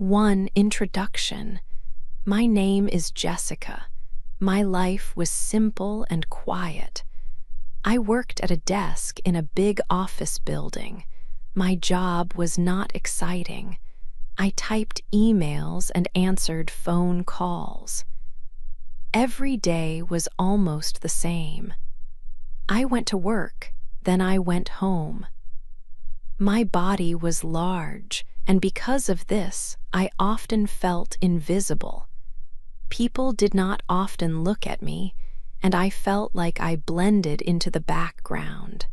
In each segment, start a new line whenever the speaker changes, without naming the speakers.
1. Introduction. My name is Jessica. My life was simple and quiet. I worked at a desk in a big office building. My job was not exciting. I typed emails and answered phone calls. Every day was almost the same. I went to work, then I went home. My body was large, and because of this, I often felt invisible. People did not often look at me, and I felt like I blended into the background.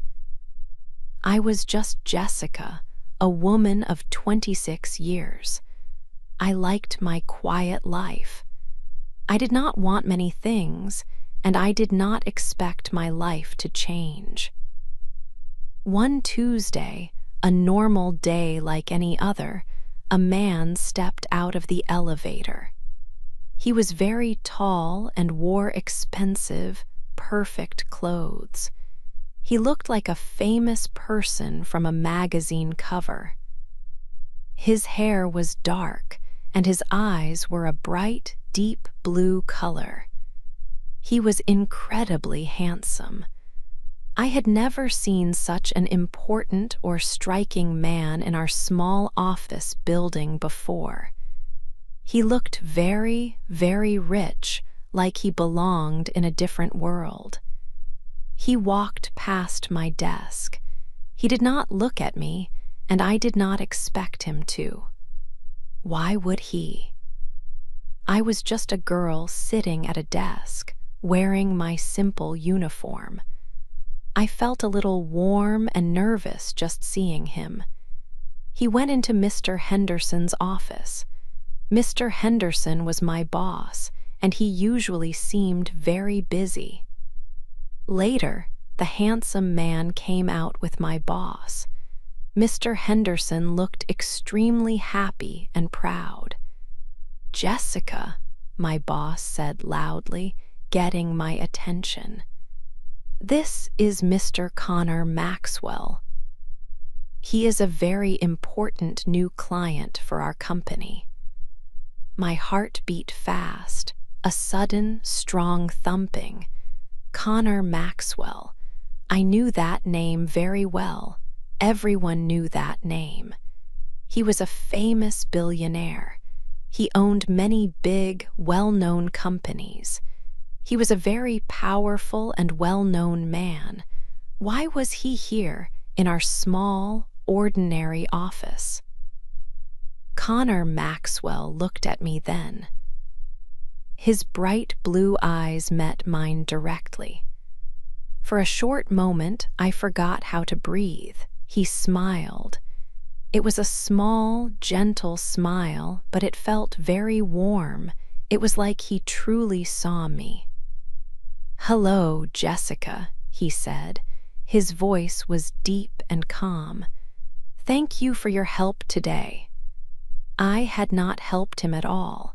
I was just Jessica, a woman of 26 years. I liked my quiet life. I did not want many things, and I did not expect my life to change. One Tuesday, a normal day like any other, a man stepped out of the elevator. He was very tall and wore expensive, perfect clothes. He looked like a famous person from a magazine cover. His hair was dark, and his eyes were a bright, deep blue color. He was incredibly handsome. I had never seen such an important or striking man in our small office building before. He looked very, very rich, like he belonged in a different world. He walked past my desk. He did not look at me, and I did not expect him to. Why would he? I was just a girl sitting at a desk, wearing my simple uniform. I felt a little warm and nervous just seeing him. He went into Mr. Henderson's office. Mr. Henderson was my boss, and he usually seemed very busy. Later, the handsome man came out with my boss. Mr. Henderson looked extremely happy and proud. "Jessica," my boss said loudly, getting my attention. "This is Mr. Connor Maxwell. He is a very important new client for our company." My heart beat fast, a sudden, strong thumping. Connor Maxwell. I knew that name very well. Everyone knew that name. He was a famous billionaire. He owned many big, well-known companies. He was a very powerful and well-known man. Why was he here in our small, ordinary office? Connor Maxwell looked at me then. His bright blue eyes met mine directly. For a short moment, I forgot how to breathe. He smiled. It was a small, gentle smile, but it felt very warm. It was like he truly saw me. "Hello, Jessica," he said. His voice was deep and calm. "Thank you for your help today." I had not helped him at all.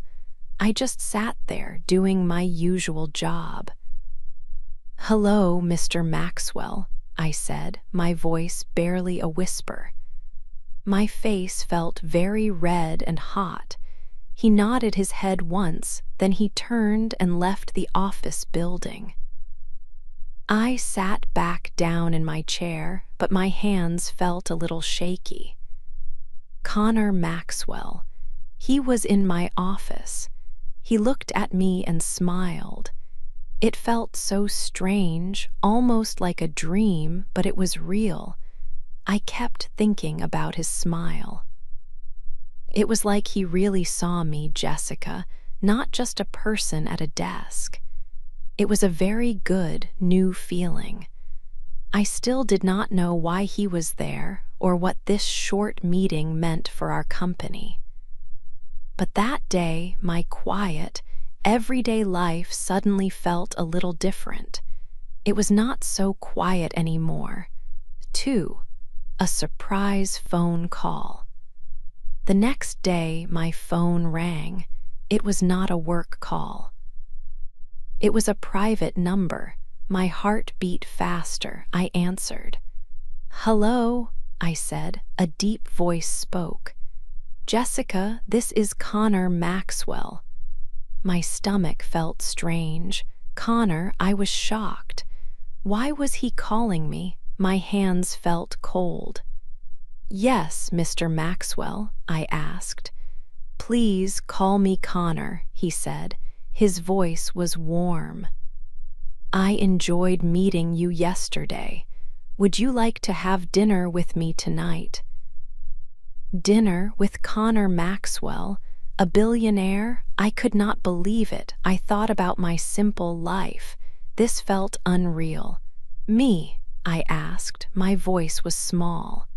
I just sat there doing my usual job. "Hello, Mr. Maxwell," I said, my voice barely a whisper. My face felt very red and hot. He nodded his head once, then he turned and left the office building. I sat back down in my chair, but my hands felt a little shaky. Connor Maxwell. He was in my office. He looked at me and smiled. It felt so strange, almost like a dream, but it was real. I kept thinking about his smile. It was like he really saw me, Jessica, not just a person at a desk. It was a very good, new feeling. I still did not know why he was there or what this short meeting meant for our company. But that day, my quiet, everyday life suddenly felt a little different. It was not so quiet anymore. 2. A surprise phone call. The next day, my phone rang. It was not a work call. It was a private number. My heart beat faster. I answered. "Hello," I said. A deep voice spoke. Jessica, this is Connor Maxwell. My stomach felt strange. Connor, I was shocked. Why was he calling me? My hands felt cold. Yes, Mr. Maxwell, I asked. Please call me Connor, he said. His voice was warm. I enjoyed meeting you yesterday. Would you like to have dinner with me tonight? Dinner with Connor Maxwell, a billionaire? I could not believe it. I thought about my simple life. This felt unreal. Me? I asked. My voice was small.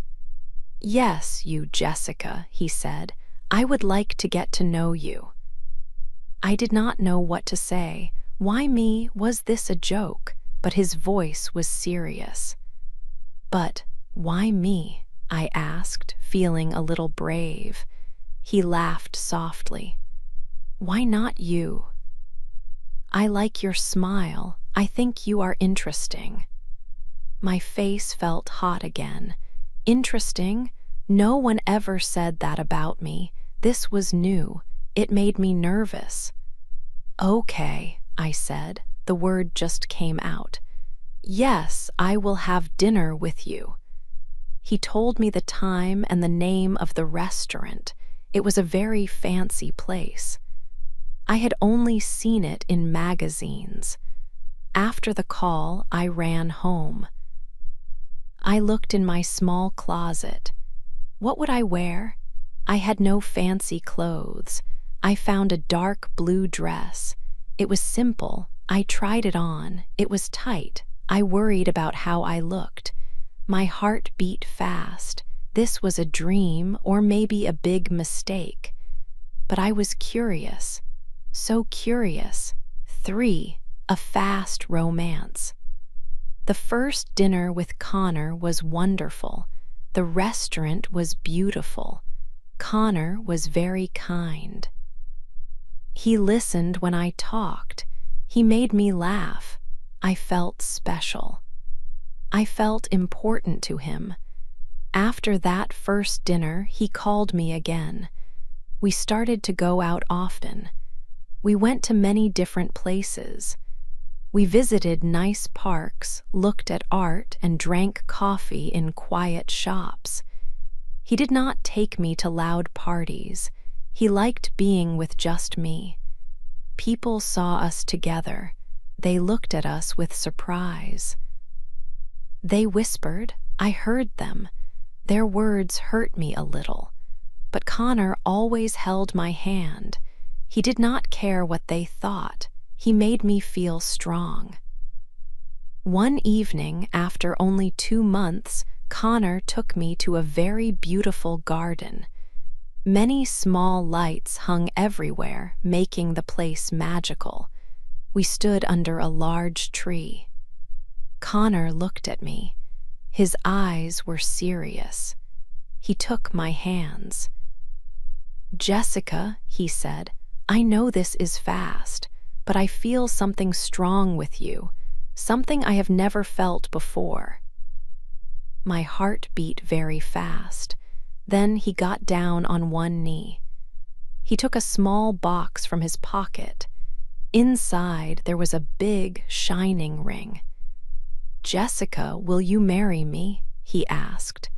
Yes, you, Jessica, he said. I would like to get to know you. I did not know what to say. Why me? Was this a joke? But his voice was serious. But why me? I asked, feeling a little brave. He laughed softly. Why not you? I like your smile. I think you are interesting. My face felt hot again. Interesting? No one ever said that about me. This was new. It made me nervous. Okay, I said. The word just came out. Yes, I will have dinner with you. He told me the time and the name of the restaurant. It was a very fancy place. I had only seen it in magazines. After the call, I ran home. I looked in my small closet. What would I wear? I had no fancy clothes. I found a dark blue dress. It was simple. I tried it on. It was tight. I worried about how I looked. My heart beat fast. This was a dream or maybe a big mistake. But I was curious. So curious. 3. A fast romance. The first dinner with Connor was wonderful. The restaurant was beautiful. Connor was very kind. He listened when I talked. He made me laugh. I felt special. I felt important to him. After that first dinner, he called me again. We started to go out often. We went to many different places. We visited nice parks, looked at art, and drank coffee in quiet shops. He did not take me to loud parties. He liked being with just me. People saw us together. They looked at us with surprise. They whispered. I heard them. Their words hurt me a little. But Connor always held my hand. He did not care what they thought. He made me feel strong. One evening, after only 2 months, Connor took me to a very beautiful garden. Many small lights hung everywhere, making the place magical. We stood under a large tree. Connor looked at me. His eyes were serious. He took my hands. Jessica, he said, I know this is fast, but I feel something strong with you, something I have never felt before. My heart beat very fast. Then he got down on one knee. He took a small box from his pocket. Inside, there was a big, shining ring. Jessica, will you marry me? He asked.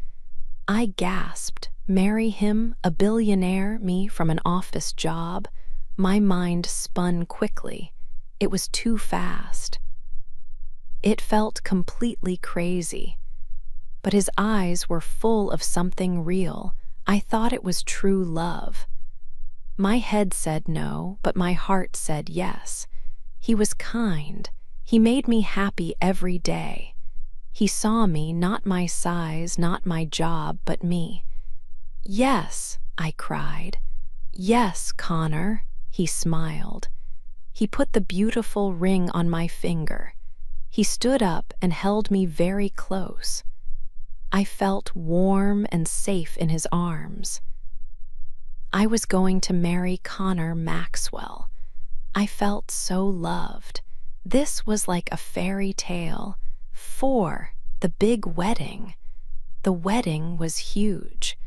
I gasped. Marry him, a billionaire, me from an office job? My mind spun quickly. It was too fast. It felt completely crazy. But his eyes were full of something real. I thought it was true love. My head said no, but my heart said yes. He was kind. He made me happy every day. He saw me, not my size, not my job, but me. Yes, I cried. Yes, Connor, he smiled. He put the beautiful ring on my finger. He stood up and held me very close. I felt warm and safe in his arms. I was going to marry Connor Maxwell. I felt so loved. This was like a fairy tale. 4. The big wedding. The wedding was huge.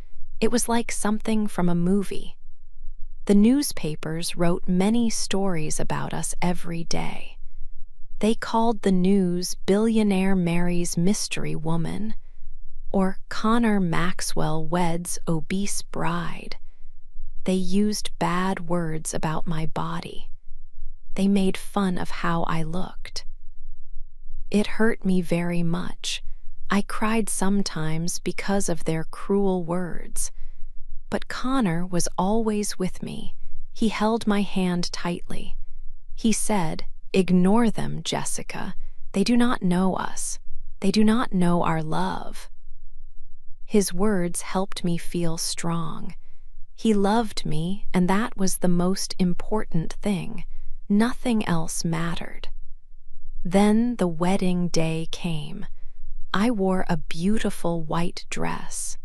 It was like something from a movie. The newspapers wrote many stories about us every day. They called the news "Billionaire Marries Mystery Woman" or "Connor Maxwell Weds Obese Bride." They used bad words about my body. They made fun of how I looked. It hurt me very much. I cried sometimes because of their cruel words. But Connor was always with me. He held my hand tightly. He said, "Ignore them, Jessica. They do not know us. They do not know our love." His words helped me feel strong. He loved me, and that was the most important thing. Nothing else mattered. Then the wedding day came. I wore a beautiful white dress.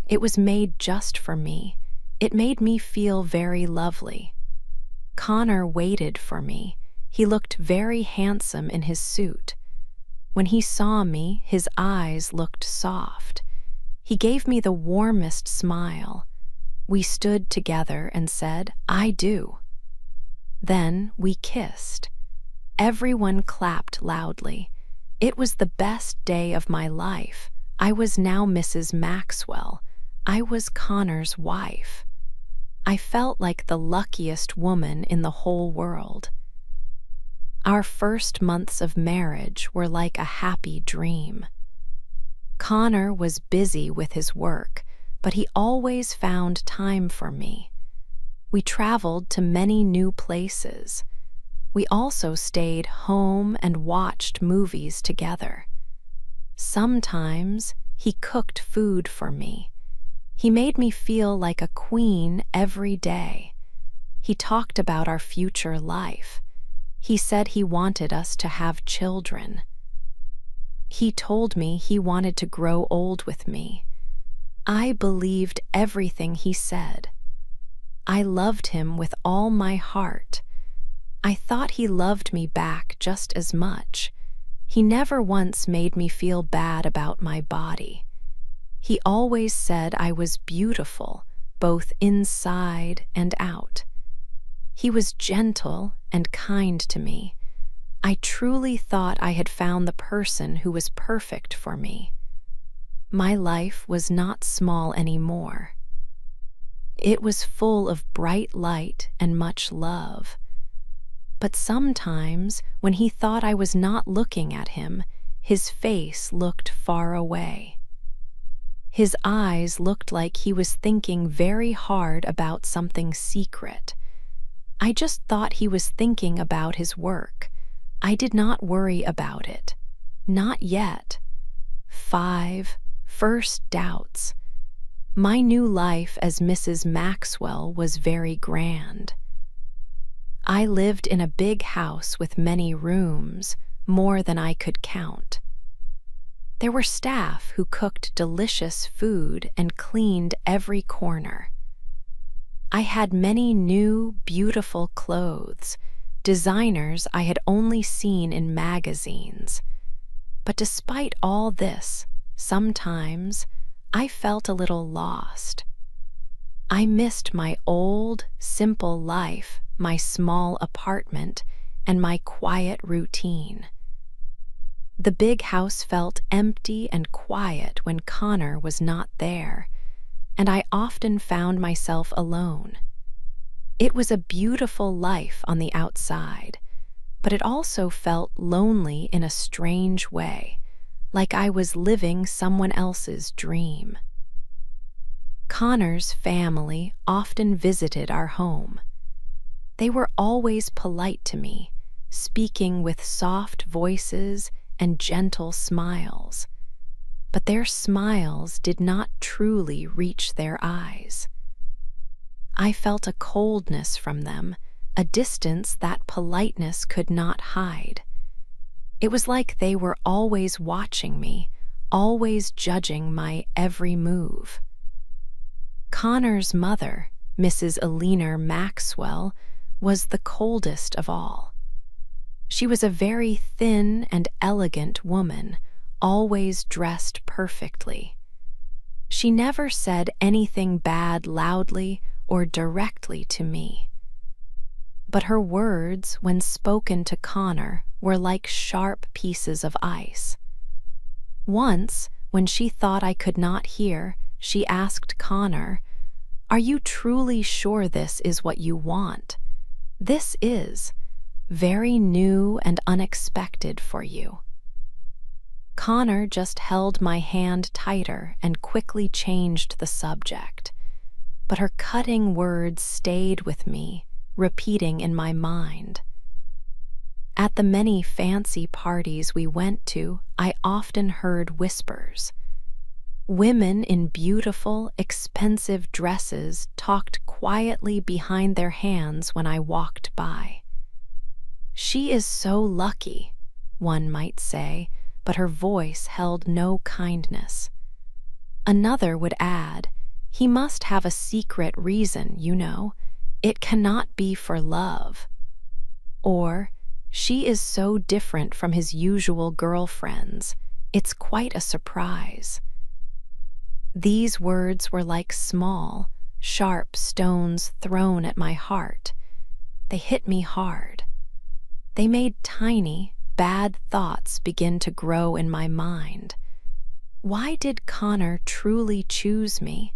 It was made just for me. It made me feel very lovely. Connor waited for me. He looked very handsome in his suit. When he saw me, his eyes looked soft. He gave me the warmest smile. We stood together and said, "I do." Then we kissed. Everyone clapped loudly. It was the best day of my life. I was now Mrs. Maxwell. I was Connor's wife. I felt like the luckiest woman in the whole world. Our first months of marriage were like a happy dream. Connor was busy with his work, but he always found time for me. We traveled to many new places. We also stayed home and watched movies together. Sometimes he cooked food for me. He made me feel like a queen every day. He talked about our future life. He said he wanted us to have children. He told me he wanted to grow old with me. I believed everything he said. I loved him with all my heart. I thought he loved me back just as much. He never once made me feel bad about my body. He always said I was beautiful, both inside and out. He was gentle and kind to me. I truly thought I had found the person who was perfect for me. My life was not small anymore. It was full of bright light and much love. But sometimes, when he thought I was not looking at him, his face looked far away. His eyes looked like he was thinking very hard about something secret. I just thought he was thinking about his work. I did not worry about it. Not yet. 5 first doubts. My new life as Mrs. Maxwell was very grand. I lived in a big house with many rooms, more than I could count. There were staff who cooked delicious food and cleaned every corner. I had many new, beautiful clothes, designers I had only seen in magazines. But despite all this, sometimes I felt a little lost. I missed my old, simple life, my small apartment, and my quiet routine. The big house felt empty and quiet when Connor was not there, and I often found myself alone. It was a beautiful life on the outside, but it also felt lonely in a strange way, like I was living someone else's dream. Connor's family often visited our home. They were always polite to me, speaking with soft voices and gentle smiles. But their smiles did not truly reach their eyes. I felt a coldness from them, a distance that politeness could not hide. It was like they were always watching me, always judging my every move. Connor's mother, Mrs. Billionaire Maxwell, was the coldest of all. She was a very thin and elegant woman, always dressed perfectly. She never said anything bad loudly or directly to me. But her words, when spoken to Connor, were like sharp pieces of ice. Once, when she thought I could not hear, she asked Connor, "Are you truly sure this is what you want? This is very new and unexpected for you." Connor just held my hand tighter and quickly changed the subject, but her cutting words stayed with me, repeating in my mind. At the many fancy parties we went to, I often heard whispers. Women in beautiful, expensive dresses talked quietly behind their hands when I walked by. "She is so lucky," one might say, but her voice held no kindness. Another would add, "He must have a secret reason, you know. It cannot be for love." Or, "She is so different from his usual girlfriends. It's quite a surprise." These words were like small, sharp stones thrown at my heart. They hit me hard. They made tiny, bad thoughts begin to grow in my mind. Why did Connor truly choose me?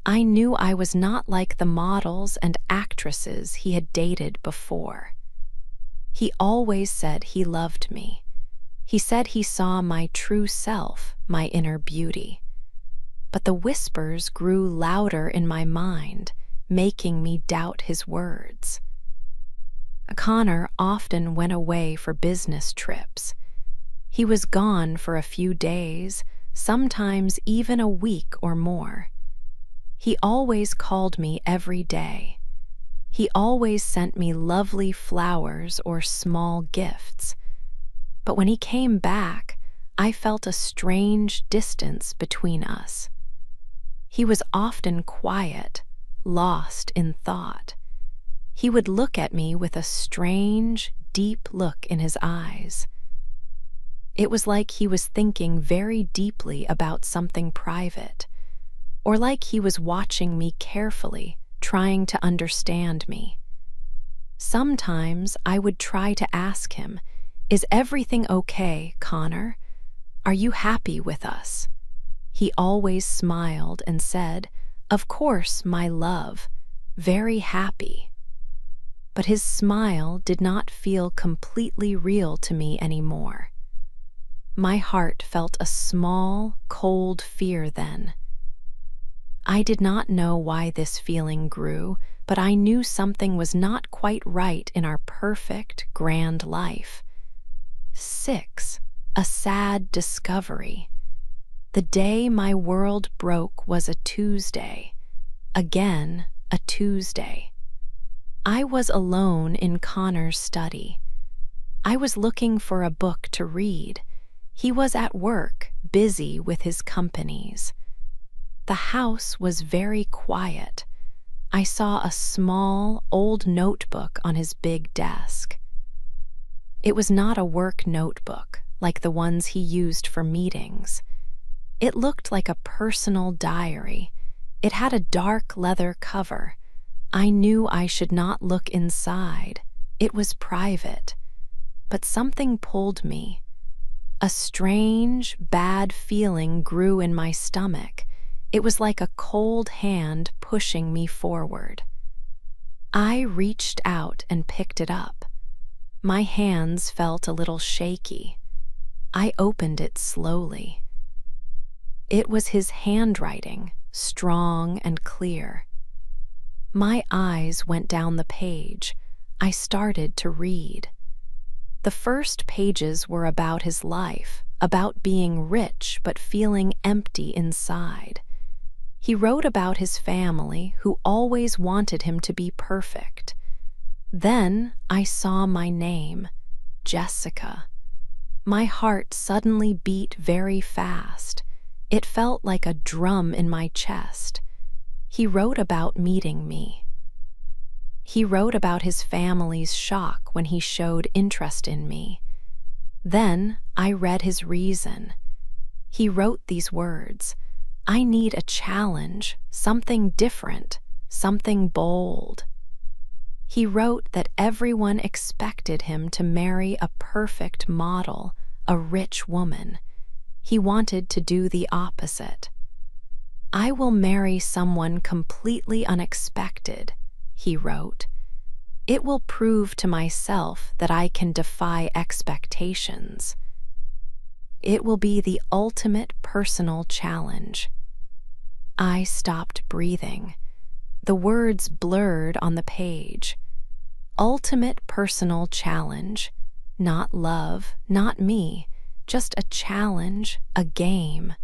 I knew I was not like the models and actresses he had dated before. He always said he loved me. He said he saw my true self, my inner beauty. But the whispers grew louder in my mind, making me doubt his words. Connor often went away for business trips. He was gone for a few days, sometimes even a week or more. He always called me every day. He always sent me lovely flowers or small gifts. But when he came back, I felt a strange distance between us. He was often quiet, lost in thought. He would look at me with a strange, deep look in his eyes. It was like he was thinking very deeply about something private, or like he was watching me carefully, trying to understand me. Sometimes I would try to ask him, "Is everything okay, Connor? Are you happy with us?" He always smiled and said, "Of course, my love, very happy." But his smile did not feel completely real to me anymore. My heart felt a small, cold fear then. I did not know why this feeling grew, but I knew something was not quite right in our perfect, grand life. 6. A sad discovery. The day my world broke was a Tuesday. Again, a Tuesday. I was alone in Connor's study. I was looking for a book to read. He was at work, busy with his companies. The house was very quiet. I saw a small, old notebook on his big desk. It was not a work notebook like the ones he used for meetings. It looked like a personal diary. It had a dark leather cover. I knew I should not look inside. It was private. But something pulled me. A strange, bad feeling grew in my stomach. It was like a cold hand pushing me forward. I reached out and picked it up. My hands felt a little shaky. I opened it slowly. It was his handwriting, strong and clear. My eyes went down the page. I started to read. The first pages were about his life, about being rich but feeling empty inside. He wrote about his family, who always wanted him to be perfect. Then I saw my name, Jessica. My heart suddenly beat very fast. It felt like a drum in my chest. He wrote about meeting me. He wrote about his family's shock when he showed interest in me. Then I read his reason. He wrote these words, I need a challenge, something different, something bold. He wrote that everyone expected him to marry a perfect model, a rich woman. He wanted to do the opposite. I will marry someone completely unexpected, he wrote. It will prove to myself that I can defy expectations. It will be the ultimate personal challenge. I stopped breathing. The words blurred on the page. Ultimate personal challenge. Not love, not me, just a challenge, a game,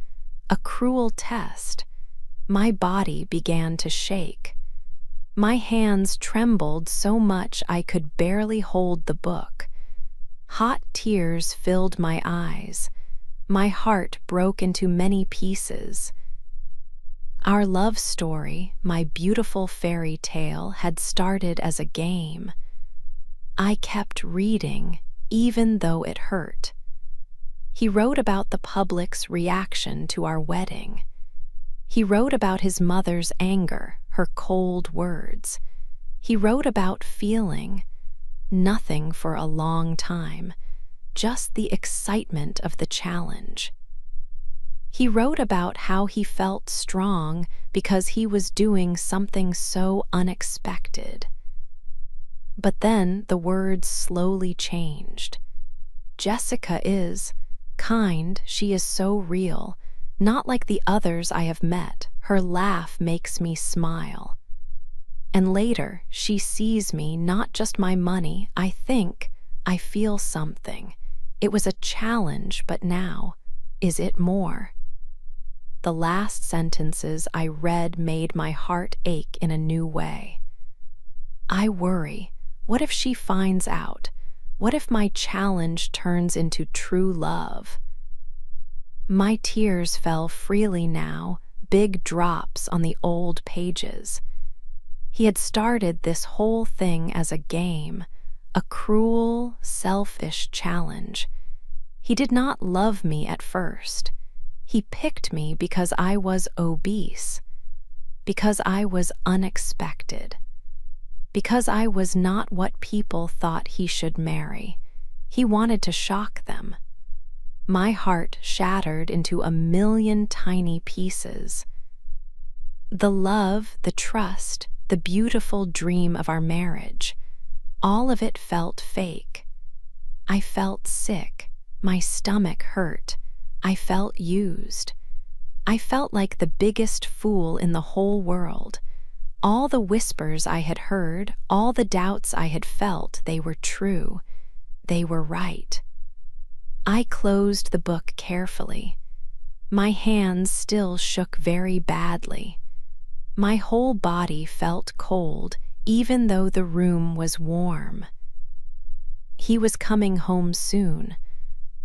a cruel test. My body began to shake. My hands trembled so much I could barely hold the book. Hot tears filled my eyes. My heart broke into many pieces. Our love story, my beautiful fairy tale, had started as a game. I kept reading, even though it hurt. He wrote about the public's reaction to our wedding. He wrote about his mother's anger, her cold words. He wrote about feeling nothing for a long time, just the excitement of the challenge. He wrote about how he felt strong because he was doing something so unexpected. But then the words slowly changed. Jessica is kind, she is so real, not like the others I have met. Her laugh makes me smile. And later, she sees me, not just my money. I think, I feel something. It was a challenge, but now, is it more? The last sentences I read made my heart ache in a new way. I worry, what if she finds out? What if my challenge turns into true love? My tears fell freely now, big drops on the old pages. He had started this whole thing as a game, a cruel, selfish challenge. He did not love me at first. He picked me because I was obese, because I was unexpected, because I was not what people thought he should marry. He wanted to shock them. My heart shattered into a million tiny pieces. The love, the trust, the beautiful dream of our marriage, all of it felt fake. I felt sick. My stomach hurt. I felt used. I felt like the biggest fool in the whole world. All the whispers I had heard, all the doubts I had felt, they were true. They were right. I closed the book carefully. My hands still shook very badly. My whole body felt cold, even though the room was warm. He was coming home soon.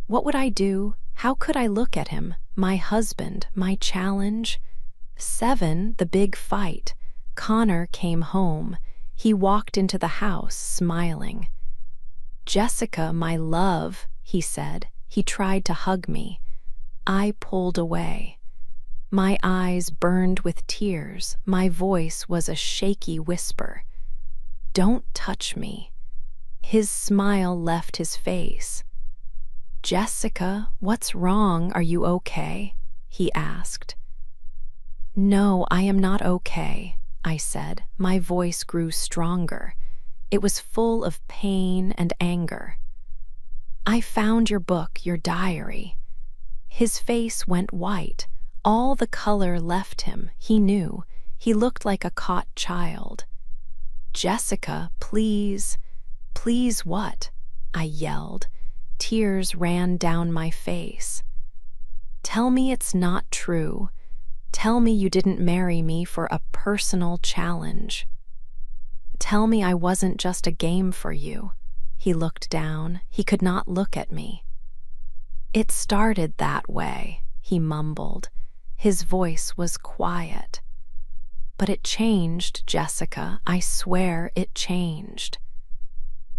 What would I do? How could I look at him? My husband, my challenge? 7, the big fight. Connor came home. He walked into the house, smiling. "Jessica, my love," he said. He tried to hug me. I pulled away. My eyes burned with tears. My voice was a shaky whisper. "Don't touch me." His smile left his face. "Jessica, what's wrong? Are you okay?" he asked. "No, I am not okay," I said. My voice grew stronger. It was full of pain and anger. "I found your book, your diary." His face went white. All the color left him. He knew. He looked like a caught child. "Jessica, please." "Please what?" I yelled. Tears ran down my face. "Tell me it's not true. Tell me you didn't marry me for a personal challenge. Tell me I wasn't just a game for you." He looked down. He could not look at me. "It started that way," he mumbled. His voice was quiet. "But it changed, Jessica. I swear it changed."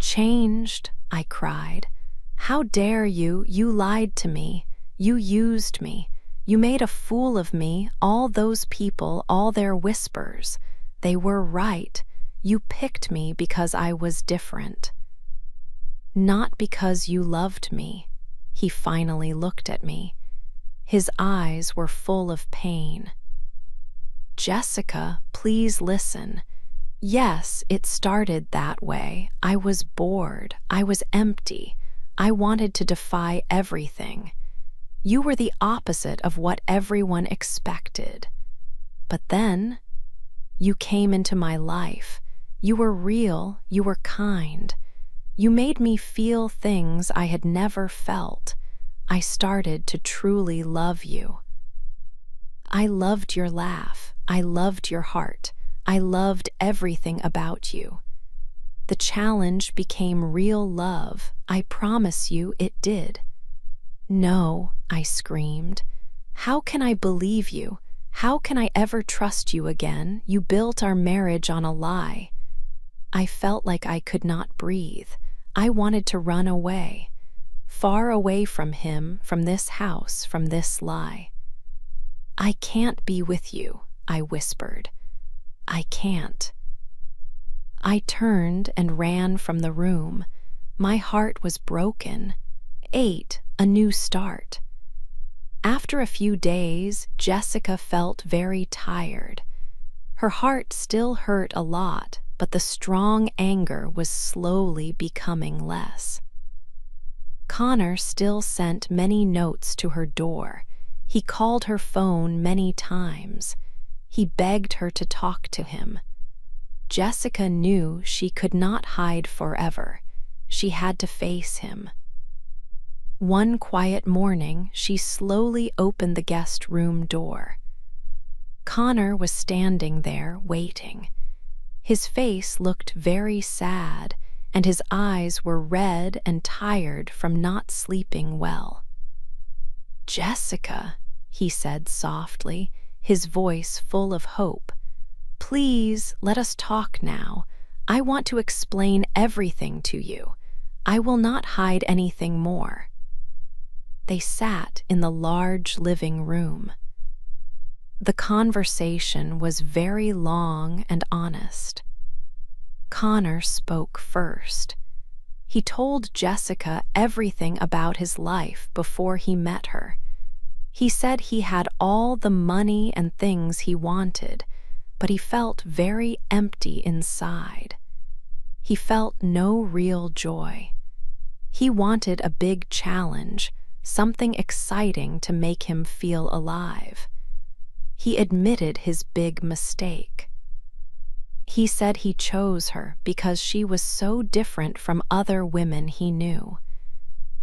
"Changed?" I cried. "How dare you? You lied to me. You used me. You made a fool of me, all those people, all their whispers. They were right. You picked me because I was different. Not because you loved me. He finally looked at me. His eyes were full of pain. Jessica, please listen. Yes, it started that way. I was bored. I was empty. I wanted to defy everything. You were the opposite of what everyone expected. But then, you came into my life. You were real. You were kind. You made me feel things I had never felt. I started to truly love you. I loved your laugh. I loved your heart. I loved everything about you. The challenge became real love. I promise you it did. No, I screamed. How can I believe you? How can I ever trust you again? You built our marriage on a lie. I felt like I could not breathe. I wanted to run away. Far away from him, from this house, from this lie. I can't be with you, I whispered. I can't. I turned and ran from the room. My heart was broken. 8, a new start. After a few days, Jessica felt very tired. Her heart still hurt a lot, but the strong anger was slowly becoming less. Connor still sent many notes to her door. He called her phone many times. He begged her to talk to him. Jessica knew she could not hide forever. She had to face him. One quiet morning, she slowly opened the guest room door. Connor was standing there, waiting. His face looked very sad, and his eyes were red and tired from not sleeping well. "Jessica," he said softly, his voice full of hope. "Please, let us talk now. I want to explain everything to you. I will not hide anything more." They sat in the large living room. The conversation was very long and honest. Connor spoke first. He told Jessica everything about his life before he met her. He said he had all the money and things he wanted, but he felt very empty inside. He felt no real joy. He wanted a big challenge, something exciting to make him feel alive. He admitted his big mistake. He said he chose her because she was so different from other women he knew.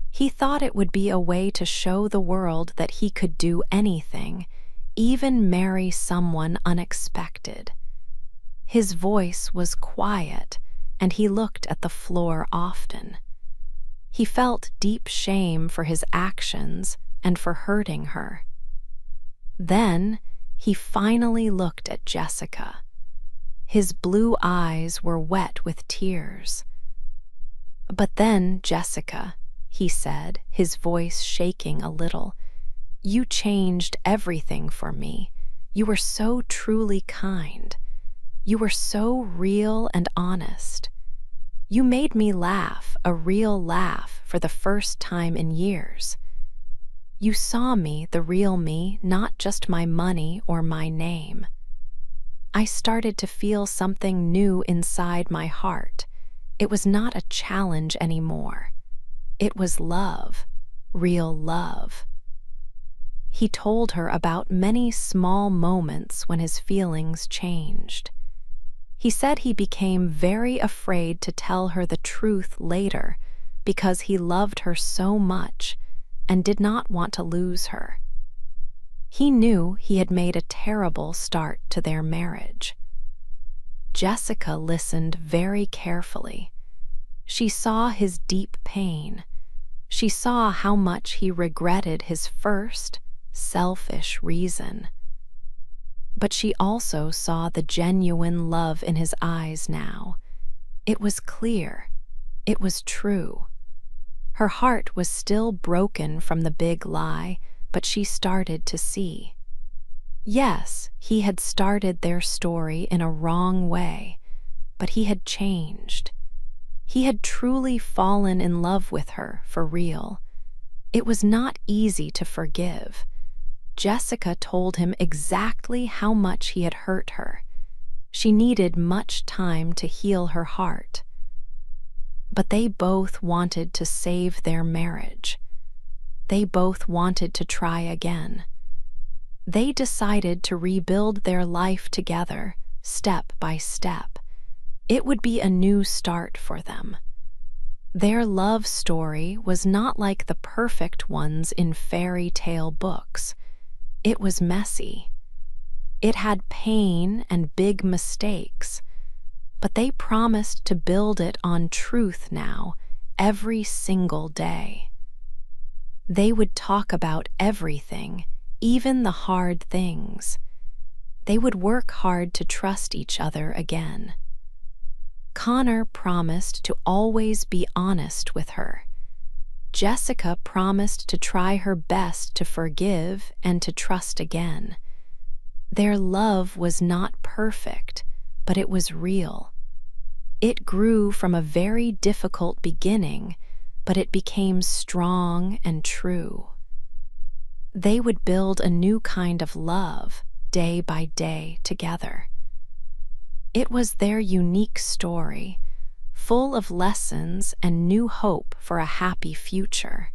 He thought it would be a way to show the world that he could do anything, even marry someone unexpected. His voice was quiet, and he looked at the floor often. He felt deep shame for his actions and for hurting her. Then he finally looked at Jessica. His blue eyes were wet with tears. "But then, Jessica," he said, his voice shaking a little, "you changed everything for me. You were so truly kind. You were so real and honest. You made me laugh, a real laugh, for the first time in years. You saw me, the real me, not just my money or my name. I started to feel something new inside my heart. It was not a challenge anymore. It was love, real love." He told her about many small moments when his feelings changed. He said he became very afraid to tell her the truth later because he loved her so much and did not want to lose her. He knew he had made a terrible start to their marriage. Jessica listened very carefully. She saw his deep pain. She saw how much he regretted his first, selfish reason. But she also saw the genuine love in his eyes now. It was clear. It was true. Her heart was still broken from the big lie, but she started to see. Yes, he had started their story in a wrong way, but he had changed. He had truly fallen in love with her for real. It was not easy to forgive. Jessica told him exactly how much he had hurt her. She needed much time to heal her heart. But they both wanted to save their marriage. They both wanted to try again. They decided to rebuild their life together, step by step. It would be a new start for them. Their love story was not like the perfect ones in fairy tale books. It was messy. It had pain and big mistakes, but they promised to build it on truth now, every single day. They would talk about everything, even the hard things. They would work hard to trust each other again. Connor promised to always be honest with her. Jessica promised to try her best to forgive and to trust again. Their love was not perfect, but it was real. It grew from a very difficult beginning, but it became strong and true. They would build a new kind of love, day by day, together. It was their unique story, full of lessons and new hope for a happy future.